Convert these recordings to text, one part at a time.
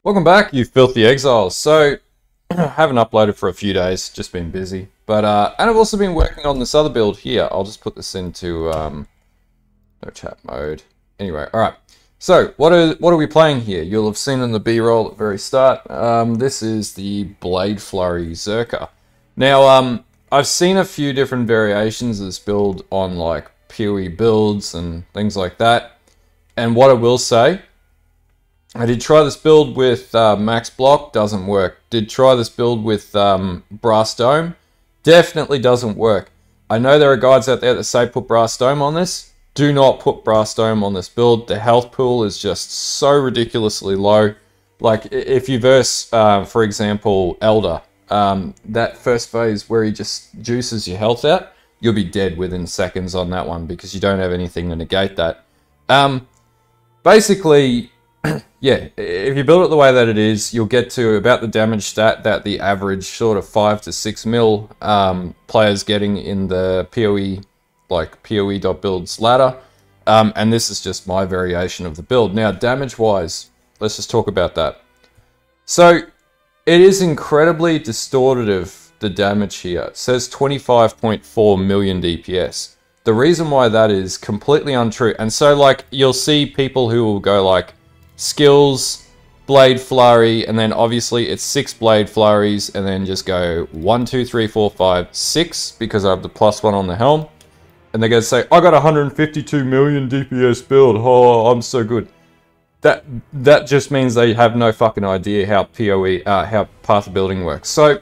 Welcome back, you filthy exiles. So, I haven't uploaded for a few days, just been busy. But, and I've also been working on this other build here. I'll just put this into, no chat mode. Anyway, alright. So, what are we playing here? You'll have seen in the B-roll at the very start. This is the Blade Flurry Zerker. Now, I've seen a few different variations of this build on, like, POE builds and things like that. And what I will say, I did try this build with max block, doesn't work. Did try this build with brass dome, definitely doesn't work. I know there are guides out there that say put brass dome on this. Do not put brass dome on this build. The health pool is just so ridiculously low. Like if you verse, for example, Elder, that first phase where he just juices your health out, you'll be dead within seconds on that one because you don't have anything to negate that. Basically, yeah, if you build it the way that it is, you'll get to about the damage stat that the average sort of 5 to 6 mil players getting in the POE, like POE.builds ladder. And this is just my variation of the build. Now, damage-wise, let's just talk about that. So, it is incredibly distortive, the damage here. It says 25.4 million DPS. The reason why that is completely untrue. And so, like, you'll see people who will go, like, skills, blade flurry, and then obviously it's 6 blade flurries, and then just go 1, 2, 3, 4, 5, 6, because I have the +1 on the helm. And they're going to say, I got 152 million DPS build, oh, I'm so good. That just means they have no fucking idea how PoE, how path building works. So,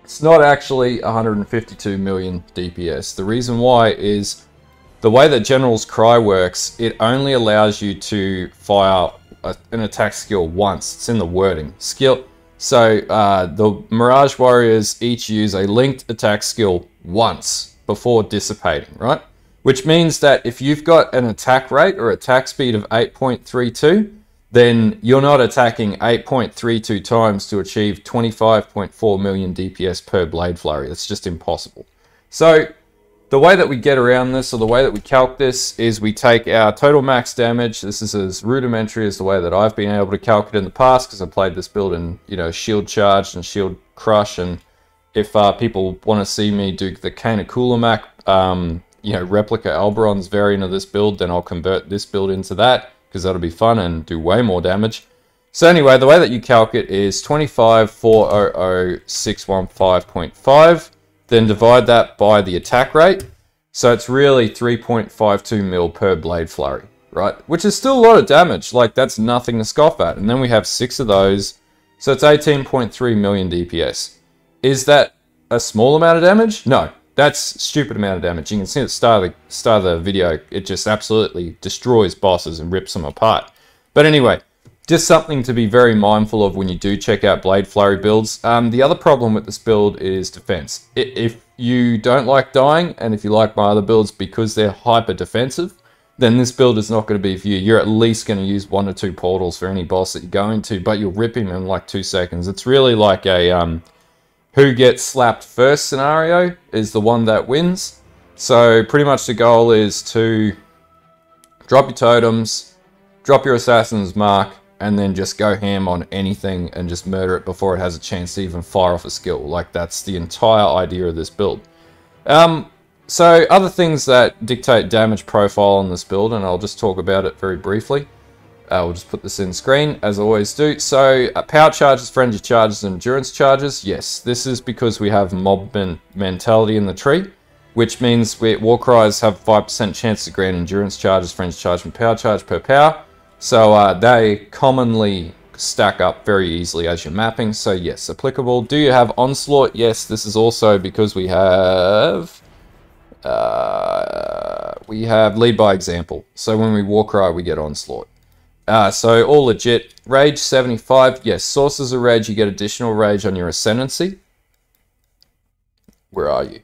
it's not actually 152 million DPS. The reason why is the way that General's Cry works, it only allows you to fire an attack skill once. It's in the wording. Skill. So the Mirage Warriors each use a linked attack skill once before dissipating, right? Which means that if you've got an attack rate or attack speed of 8.32, then you're not attacking 8.32 times to achieve 25.4 million DPS per Blade Flurry. It's just impossible. So the way that we get around this, or the way that we calc this, is we take our total max damage. This is as rudimentary as the way that I've been able to calc it in the past, because I played this build in, you know, shield charged and shield crush. And if people want to see me do the Kana Kulamac, you know, replica Alberon's variant of this build, then I'll convert this build into that, because that'll be fun and do way more damage. So anyway, the way that you calc it is 25,400,615.5. Then divide that by the attack rate. So it's really 3.52 mil per Blade Flurry, right? Which is still a lot of damage. Like, that's nothing to scoff at. And then we have 6 of those. So it's 18.3 million DPS. Is that a small amount of damage? No. That's a stupid amount of damage. You can see at the start of the video, it just absolutely destroys bosses and rips them apart. But anyway, just something to be very mindful of when you do check out Blade Flurry builds. The other problem with this build is defense. If you don't like dying, and if you like my other builds because they're hyper defensive, then this build is not going to be for you. You're at least going to use 1 or 2 portals for any boss that you go into, but you'll rip him in like 2 seconds. It's really like a who gets slapped first scenario is the one that wins. So pretty much the goal is to drop your totems, drop your assassin's mark, and then just go ham on anything and just murder it before it has a chance to even fire off a skill. Like, that's the entire idea of this build. So other things that dictate damage profile on this build, and I'll just talk about it very briefly. We'll just put this in screen, as I always do. So power charges, frenzy charges, and endurance charges. Yes, this is because we have mob mentality in the tree, which means Warcries have 5% chance to grant endurance charges, frenzy charge, and power charge per power. So they commonly stack up very easily as you're mapping. So yes, applicable. Do you have Onslaught? Yes, this is also because we have Lead by Example. So when we Warcry, we get Onslaught. So all legit. Rage 75. Yes, sources of rage. You get additional rage on your Ascendancy. Where are you?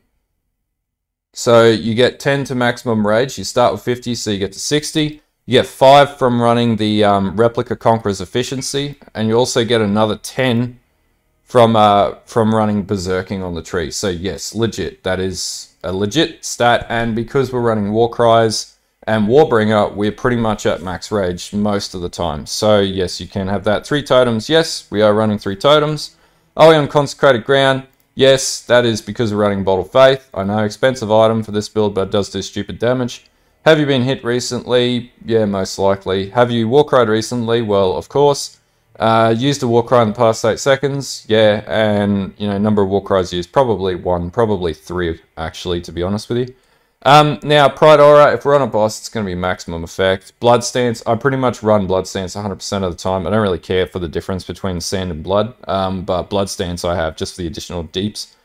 So you get 10 to maximum rage. You start with 50, so you get to 60. You get 5 from running the Replica Conqueror's Efficiency, and you also get another 10 from running Berserking on the tree. So yes, legit. That is a legit stat, and because we're running Warcries, And Warbringer, we're pretty much at max rage most of the time. So yes, you can have that. 3 totems, yes, we are running 3 totems. Are we on Consecrated Ground? Yes, that is because we're running Bolt of Faith. I know, expensive item for this build, but it does do stupid damage. Have you been hit recently? Yeah, most likely. Have you Warcried recently? Well, of course. Used a Warcry in the past 8 seconds? Yeah, and, you know, number of Warcries used, probably 1, probably 3, actually, to be honest with you. Now, Pride Aura, if we're on a boss, it's going to be maximum effect. Blood Stance, I pretty much run Blood Stance 100% of the time. I don't really care for the difference between Sand and Blood, but Blood Stance I have just for the additional deeps.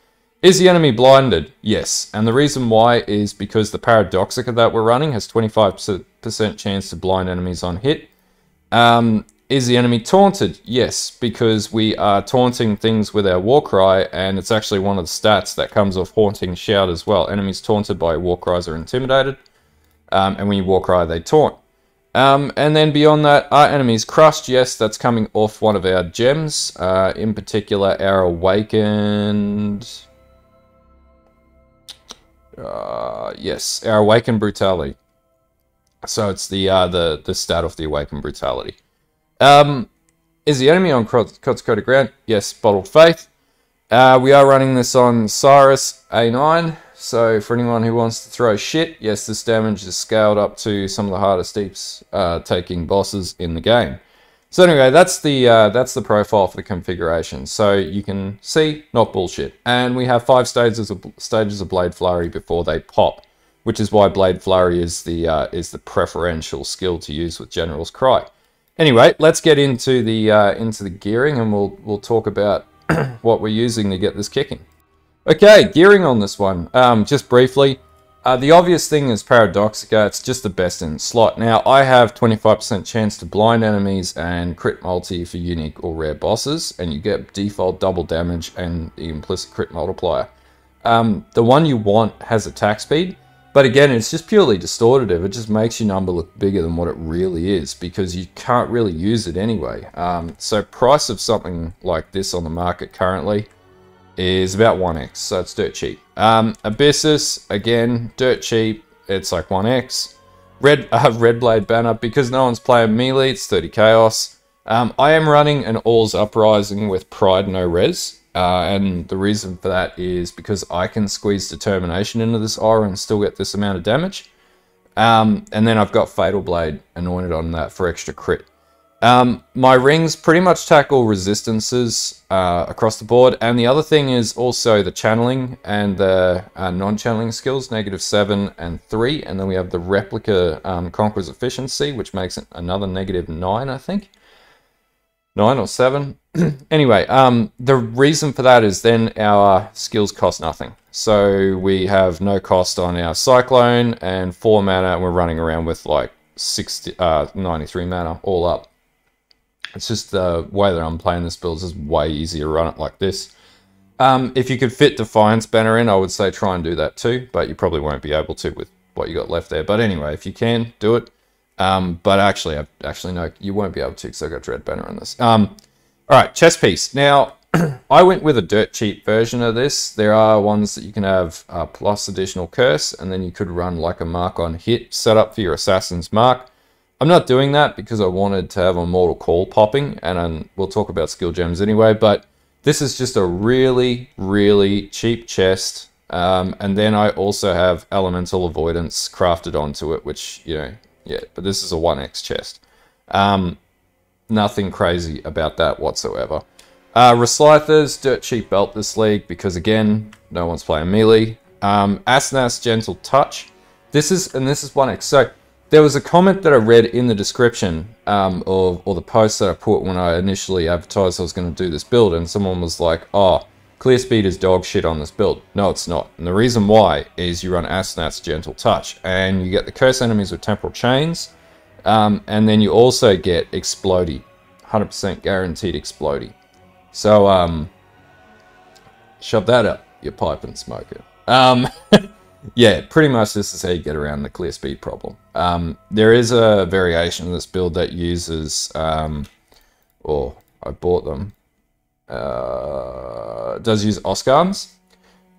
Is the enemy blinded? Yes, and the reason why is because the Paradoxica that we're running has 25% chance to blind enemies on hit. Is the enemy taunted? Yes, because we are taunting things with our Warcry, and it's actually one of the stats that comes off Haunting Shout as well. Enemies taunted by Warcries are intimidated, and when you Warcry, they taunt. And then beyond that, are enemies crushed? Yes, that's coming off one of our gems, in particular our Awakened... yes, our Awakened Brutality. So it's the stat of the Awakened Brutality. Is the enemy on Consecrated Ground? Yes, Bottled Faith. We are running this on Sirus A9, so for anyone who wants to throw shit, yes, this damage is scaled up to some of the hardest deeps taking bosses in the game. So anyway, that's the profile for the configuration. So you can see, not bullshit. And we have 5 stages of Blade Flurry before they pop, which is why Blade Flurry is the preferential skill to use with General's Cry. Anyway, let's get into the gearing, and we'll talk about what we're using to get this kicking. Okay, gearing on this one. Just briefly, the obvious thing is Paradoxica. It's just the best in slot. Now, I have 25% chance to blind enemies and crit multi for unique or rare bosses, and you get default double damage and the implicit crit multiplier. The one you want has attack speed. But again, it's just purely distortive. It just makes your number look bigger than what it really is because you can't really use it anyway. So price of something like this on the market currently is about 1x, so it's dirt cheap. Abyssus, again, dirt cheap. It's like 1x. Red Blade Banner, because no one's playing melee, it's 30 chaos. I am running an All's Uprising with Pride no res. And the reason for that is because I can squeeze Determination into this aura and still get this amount of damage. And then I've got Fatal Blade anointed on that for extra crit. My rings pretty much tackle resistances across the board. And the other thing is also the channeling and the non-channeling skills, -7 and 3. And then we have the Replica Conqueror's Efficiency, which makes it another -9, I think. 9 or 7. Anyway, the reason for that is then our skills cost nothing. So we have no cost on our Cyclone and 4 mana, and we're running around with like 93 mana all up. It's just the way that I'm playing this build is way easier to run it like this. If you could fit Defiance Banner in, I would say try and do that too, but you probably won't be able to with what you got left there. But anyway, if you can, do it. But actually no, you won't be able to because I've got Dread Banner on this. Alright, chest piece. Now, I went with a dirt cheap version of this. There are ones that you can have plus additional curse, and then you could run like a mark on hit set up for your Assassin's Mark. I'm not doing that because I wanted to have a Mortal Call popping, and we'll talk about skill gems anyway, but this is just a really, really cheap chest. And then I also have Elemental Avoidance crafted onto it, which, you know, yeah, but this is a 1x chest. Nothing crazy about that whatsoever. Reslythers, dirt cheap belt this league because again, no one's playing melee. Asnas Gentle Touch. This is 1x. So there was a comment that I read in the description or the post that I put when I initially advertised I was going to do this build, and someone was like, oh, clear speed is dog shit on this build. No, it's not. And the reason why is you run Asnat's Gentle Touch, and you get the curse enemies with Temporal Chains, and then you also get Explodey. 100% guaranteed Explodey. So, shove that up your pipe and smoke it. Yeah, pretty much this is how you get around the clear speed problem. There is a variation of this build that uses, or I bought them, does use Oscarms.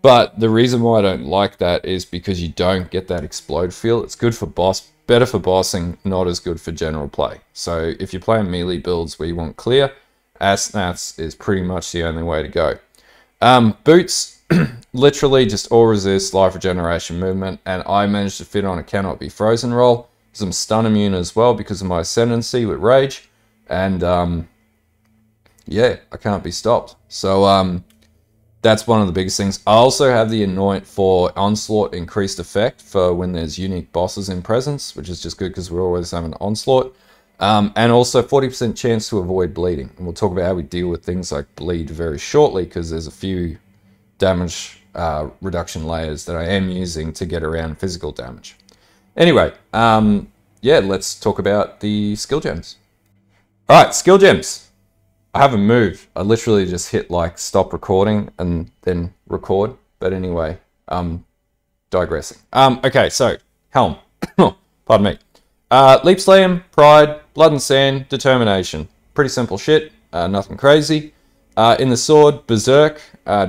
But the reason why I don't like that is because you don't get that explode feel. It's good for boss, better for bossing, not as good for general play. So if you're playing melee builds where you want clear, Asnats is pretty much the only way to go. Boots, literally just all resist, life regeneration, movement, and I managed to fit on a cannot be frozen roll. Because I'm stun immune as well because of my ascendancy with rage. And yeah, I can't be stopped. So that's one of the biggest things. I also have the anoint for onslaught increased effect for when there's unique bosses in presence, which is just good because we're always having onslaught. And also 40% chance to avoid bleeding. And we'll talk about how we deal with things like bleed very shortly because there's a few damage reduction layers that I am using to get around physical damage. Anyway, yeah, let's talk about the skill gems. All right, skill gems. I haven't moved. I literally just hit like stop recording and then record. But anyway, digressing. Okay, so Helm. Pardon me. Leap Slam, Pride, Blood and Sand, Determination. Pretty simple shit. Nothing crazy. In the sword, Berserk,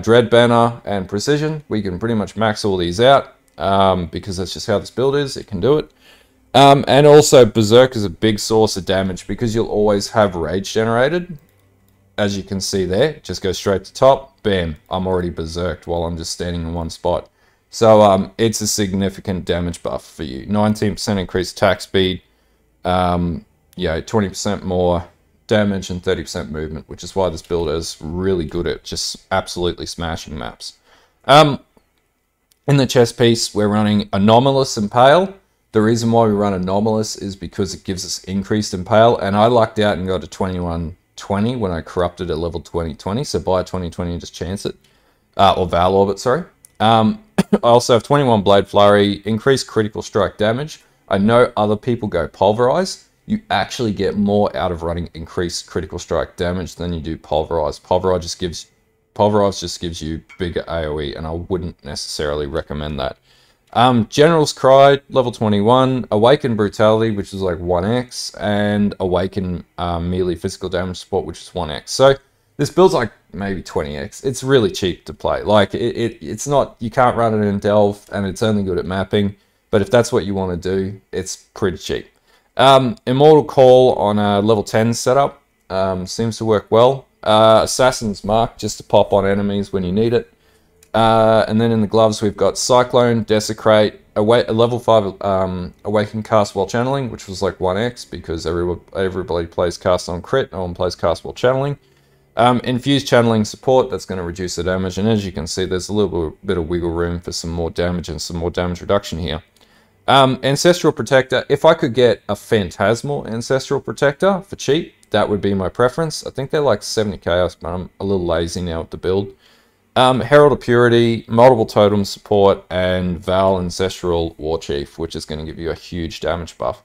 Dread Banner, and Precision. We can pretty much max all these out because that's just how this build is. It can do it. And also Berserk is a big source of damage because you'll always have rage generated. As you can see there, just go straight to top, bam, I'm already berserked while I'm just standing in one spot. So it's a significant damage buff for you. 19% increased attack speed, yeah, 20% more damage and 30% movement, which is why this build is really good at just absolutely smashing maps. In the chest piece, we're running Anomalous Impale. The reason why we run Anomalous is because it gives us increased Impale, and I lucked out and got a 2120 when I corrupted at level 2020, so buy 2020 and just chance it. Or Val Orbit, sorry. I also have 21 Blade Flurry, increased critical strike damage. I know other people go Pulverize. You actually get more out of running increased critical strike damage than you do Pulverize. Pulverize just gives you bigger AoE, and I wouldn't necessarily recommend that. General's Cry, level 21, Awaken Brutality, which is like 1x, and Awaken melee physical damage support, which is 1x. So this build's like maybe 20x. It's really cheap to play. Like it's not, you can't run it in Delve, and it's only good at mapping. But if that's what you want to do, it's pretty cheap. Immortal Call on a level 10 setup seems to work well. Assassin's Mark, just to pop on enemies when you need it. And then in the gloves, we've got Cyclone, Desecrate, a level 5 Awaken Cast while channeling, which was like 1x because everybody plays cast on crit, no one plays cast while channeling. Infused Channeling Support, that's going to reduce the damage, and as you can see, there's a little bit of wiggle room for some more damage and some more damage reduction here. Ancestral Protector, if I could get a Phantasmal Ancestral Protector for cheap, that would be my preference. I think they're like 70 chaos, but I'm a little lazy now with the build. Herald of Purity, multiple totem support, and Val Ancestral Warchief, which is going to give you a huge damage buff.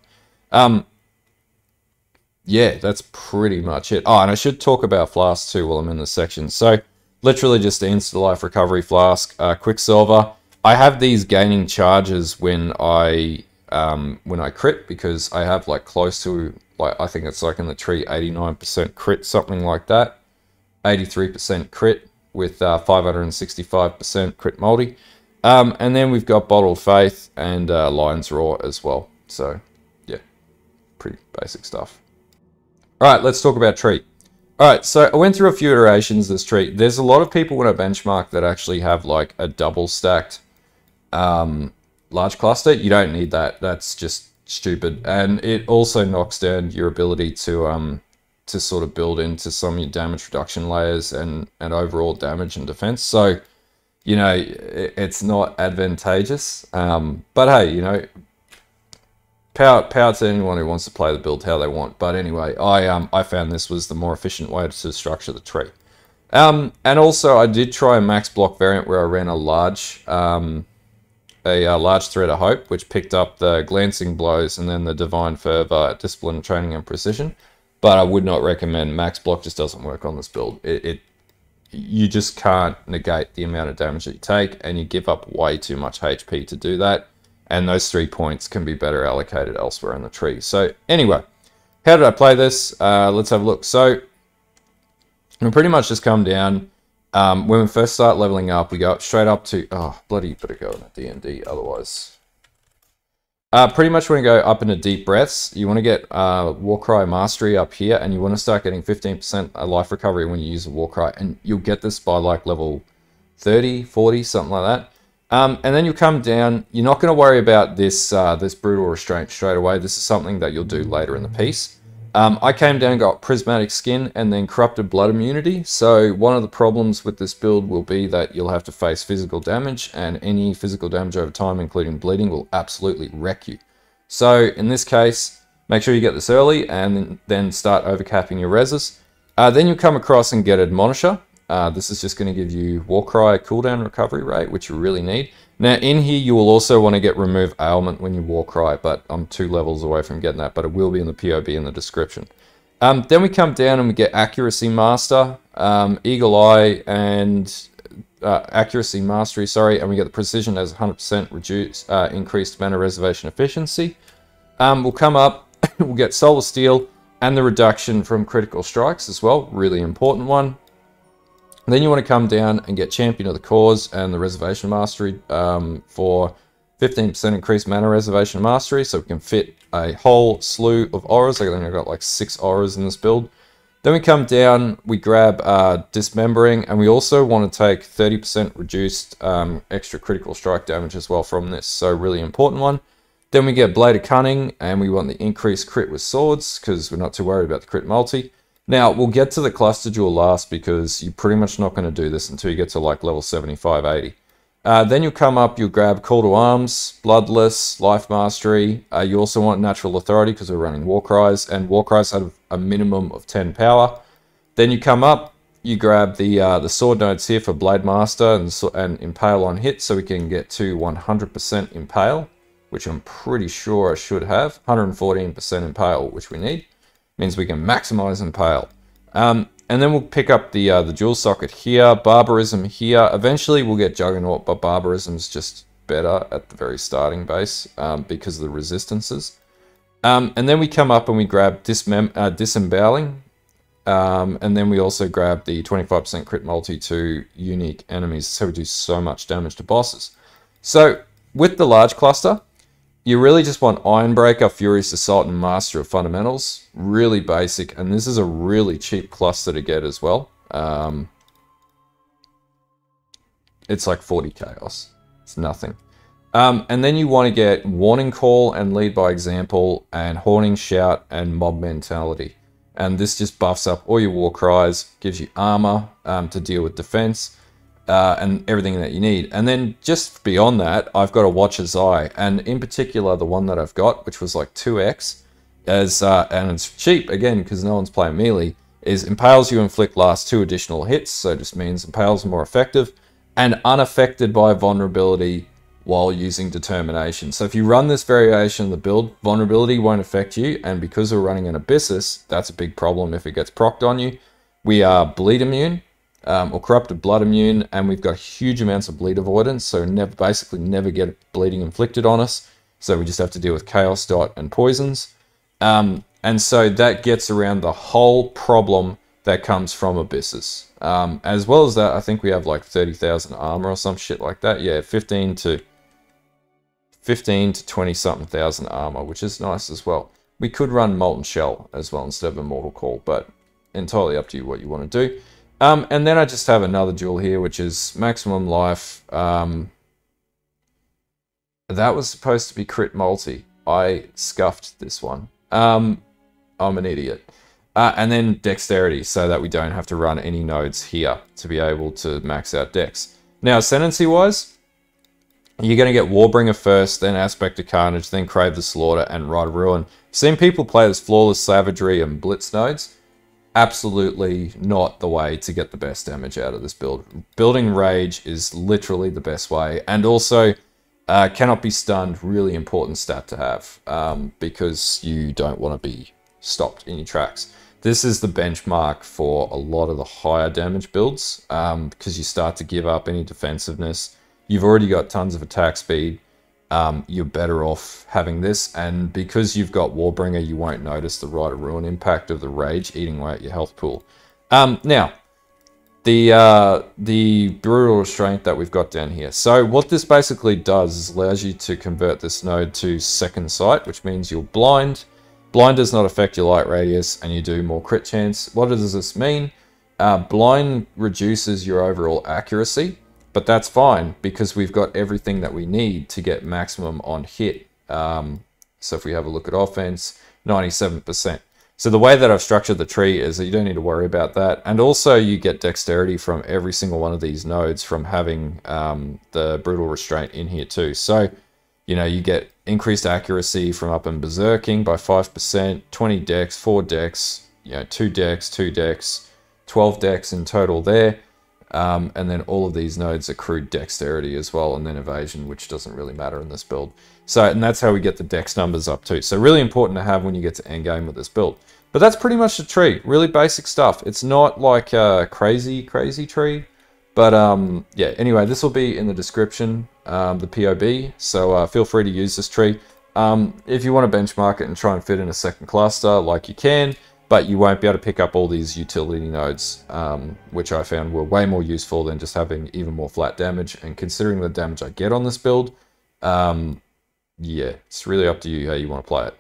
Yeah, that's pretty much it. Oh, and I should talk about flasks too while I'm in this section. So, literally just the Insta-Life Recovery Flask, Quicksilver. I have these gaining charges when I crit, because I have like close to, like, I think it's like in the tree, 89% crit, something like that. 83% crit. With 565% crit multi. And then we've got Bottle of Faith and Lion's Roar as well. So, yeah, pretty basic stuff. Alright, let's talk about tree. Alright, so I went through a few iterations of this tree. There's a lot of people when I benchmark that actually have like a double stacked large cluster. You don't need that. That's just stupid. And it also knocks down your ability to sort of build into some of your damage reduction layers and overall damage and defense. So, you know, it's not advantageous. But hey, you know, power to anyone who wants to play the build how they want. But anyway, I found this was the more efficient way to structure the tree. And also I did try a max block variant where I ran a large Thread of Hope, which picked up the Glancing Blows and then the Divine Fervor, Discipline, Training, and Precision. But I would not recommend. Max block just doesn't work on this build. You just can't negate the amount of damage that you take, and you give up way too much HP to do that. And those 3 points can be better allocated elsewhere in the tree. So anyway, how did I play this? Let's have a look. So I pretty much just come down. When we first start leveling up, we go up straight up to, oh, bloody, better go in a D&D otherwise. Pretty much when you go up into deep breaths, you want to get Warcry Mastery up here, and you want to start getting 15% life recovery when you use a Warcry, and you'll get this by like level 30, 40, something like that. And then you come down, you're not going to worry about this this Brutal Restraint straight away. This is something that you'll do later in the piece. I came down, got Prismatic Skin, and then Corrupted Blood Immunity. So one of the problems with this build will be that you'll have to face physical damage, and any physical damage over time, including bleeding, will absolutely wreck you. So in this case, make sure you get this early, and then start overcapping your reses. Then you come across and get Admonisher. This is just going to give you Warcry cooldown recovery rate, which you really need. Now, in here, you will also want to get Remove Ailment when you Warcry, but I'm 2 levels away from getting that, but it will be in the POB in the description. Then we come down and we get Accuracy Master, Eagle Eye, and Accuracy Mastery, sorry, and we get the Precision as 100% reduced, increased mana reservation efficiency. We'll come up, we'll get Solar Steel, and the reduction from critical strikes as well, really important one. Then you want to come down and get Champion of the Cause and the Reservation Mastery for 15% increased mana reservation mastery, so we can fit a whole slew of auras. I think I've got like 6 auras in this build. Then we come down, we grab Dismembering, and we also want to take 30% reduced extra critical strike damage as well from this, so really important one. Then we get Blade of Cunning, and we want the increased crit with swords, because we're not too worried about the crit multi. Now, we'll get to the Cluster Jewel last, because you're pretty much not going to do this until you get to like level 75, 80. Then you'll come up, you'll grab Call to Arms, Bloodless, Life Mastery. You also want Natural Authority, because we're running Warcries, and Warcries have a minimum of 10 power. Then you come up, you grab the Sword Nodes here for Blade Master and Impale on hit, so we can get to 100% Impale, which I'm pretty sure I should have. 114% Impale, which we need. Means we can maximize Impale. And then we'll pick up the Jewel Socket here, Barbarism here. Eventually we'll get Juggernaut, but Barbarism's just better at the very starting base because of the resistances. And then we come up and we grab Disemboweling. And then we also grab the 25% crit multi to unique enemies, so we do so much damage to bosses. So with the large cluster, you really just want Ironbreaker, Furious Assault, and Master of Fundamentals. Really basic, and this is a really cheap cluster to get as well. It's like 40 chaos. It's nothing. And then you want to get Warning Call and Lead by Example, and Haunting Shout, and Mob Mentality. And this just buffs up all your war cries, gives you armor to deal with defense, and everything that you need. And then just beyond that, I've got a Watcher's Eye, and in particular the one that I've got, which was like 2x, and it's cheap again because no one's playing melee, is Impales you inflict last 2 additional hits, so it just means Impales are more effective, and unaffected by vulnerability while using Determination. So if you run this variation of the build, vulnerability won't affect you, and because we're running an Abyssus, that's a big problem if it gets procced on you. We are bleed immune, or Corrupted Blood immune, and we've got huge amounts of bleed avoidance, so basically never get bleeding inflicted on us, so we just have to deal with Chaos Dot and poisons. And so that gets around the whole problem that comes from Abyssus. As well as that, I think we have like 30,000 armor or some shit like that. Yeah, 15 to 20 something thousand armor, which is nice as well. We could run Molten Shell as well instead of Immortal Call, but entirely up to you what you want to do. And then I just have another jewel here, which is Maximum Life. That was supposed to be crit multi. I scuffed this one. I'm an idiot. And then Dexterity, so that we don't have to run any nodes here to be able to max out Dex. Now, Ascendancy-wise, you're going to get Warbringer first, then Aspect of Carnage, then Crave the Slaughter, and Rite of Ruin. Seen people play as Flawless Savagery and Blitz nodes. Absolutely not the way to get the best damage out of this build. Building Rage is literally the best way, and also cannot be stunned, really important stat to have, because you don't want to be stopped in your tracks. This is the benchmark for a lot of the higher damage builds, because you start to give up any defensiveness. You've already got tons of attack speed. You're better off having this, and because you've got Warbringer, you won't notice the Rite of Ruin impact of the Rage eating away at your health pool. Now, the brutal restraint that we've got down here. So what this basically does is allows you to convert this node to second sight, which means you're blind. Blind does not affect your light radius, and you do more crit chance. What does this mean? Blind reduces your overall accuracy, but that's fine because we've got everything that we need to get maximum on hit. So if we have a look at offense, 97%. So the way that I've structured the tree is that you don't need to worry about that. And also you get dexterity from every single one of these nodes from having the brutal restraint in here too. So, you know, you get increased accuracy from up and berserking by 5%, 20 dex, 4 dex, you know, 2 dex, 2 dex, 12 dex in total there. And then all of these nodes accrue dexterity as well, and then evasion, which doesn't really matter in this build. So, and that's how we get the dex numbers up too. So really important to have when you get to endgame with this build. But that's pretty much the tree. Really basic stuff. It's not like a crazy tree. But yeah, anyway, this will be in the description, the POB. So feel free to use this tree. If you want to benchmark it and try and fit in a second cluster, like you can, but you won't be able to pick up all these utility nodes, which I found were way more useful than just having even more flat damage. And considering the damage I get on this build, yeah, it's really up to you how you want to play it.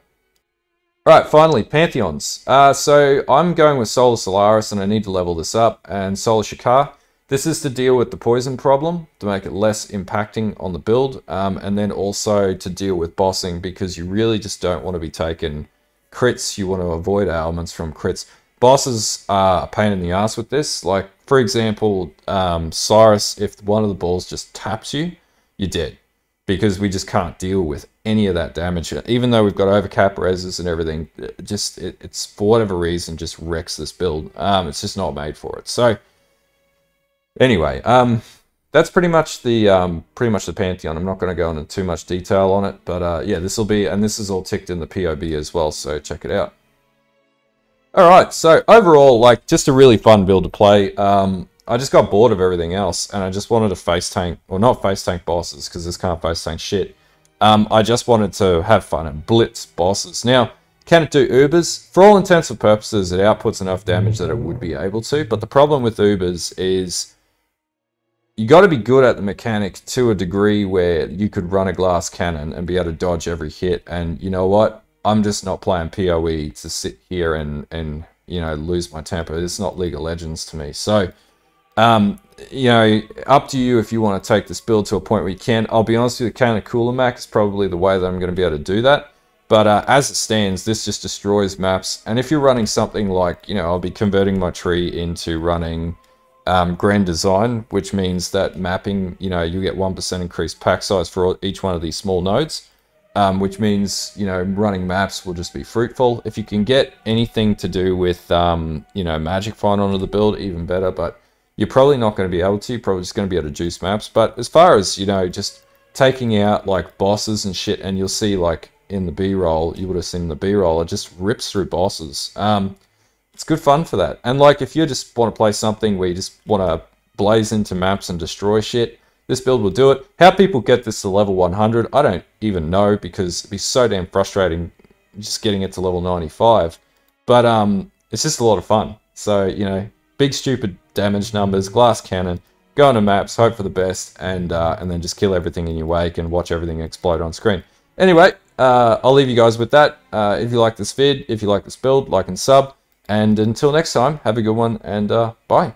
Alright, finally, Pantheons. So I'm going with Solar Solaris, and I need to level this up, and Solar Shakar. This is to deal with the poison problem, to make it less impacting on the build, and then also to deal with bossing, because you really just don't want to be taking crits. You want to avoid elements from crits. Bosses are a pain in the ass with this. Like, for example, Sirus, if one of the balls just taps you, you're dead. Because we just can't deal with any of that damage. Even though we've got overcap reses and everything, it's for whatever reason just wrecks this build. It's just not made for it. So anyway, that's pretty much the Pantheon. I'm not going to go into too much detail on it, but yeah, this will be, and this is all ticked in the POB as well, so check it out. All right, so overall, like, just a really fun build to play. I just got bored of everything else, and I just wanted to face tank, or not face tank bosses, because this can't face tank shit. I just wanted to have fun and blitz bosses. Now, can it do Ubers? For all intents and purposes, it outputs enough damage that it would be able to, but the problem with Ubers is you got to be good at the mechanic to a degree where you could run a glass cannon and be able to dodge every hit, and you know what? I'm just not playing PoE to sit here and you know, lose my temper. It's not League of Legends to me. So, you know, up to you if you want to take this build to a point where you can. I'll be honest with you, Can of Cooler Mac is probably the way that I'm going to be able to do that. But as it stands, this just destroys maps. And if you're running something like, you know, I'll be converting my tree into running Grand Design, which means that mapping, you know, you get 1% increased pack size for each one of these small nodes. Which means, you know, running maps will just be fruitful. If you can get anything to do with, you know, Magic Find onto the build, even better. But you're probably not going to be able to. You're probably just going to be able to juice maps. But as far as, you know, just taking out, like, bosses and shit, and you'll see, like, in the B-roll, you would have seen the B-roll, it just rips through bosses. It's good fun for that. And, like, if you just want to play something where you just want to blaze into maps and destroy shit, this build will do it. How people get this to level 100, I don't even know, because it'd be so damn frustrating just getting it to level 95. But it's just a lot of fun. So, you know, big stupid damage numbers, glass cannon, go into maps, hope for the best, and then just kill everything in your wake and watch everything explode on screen. Anyway, I'll leave you guys with that. If you like this vid, if you like this build, like and sub. And until next time, have a good one, and bye.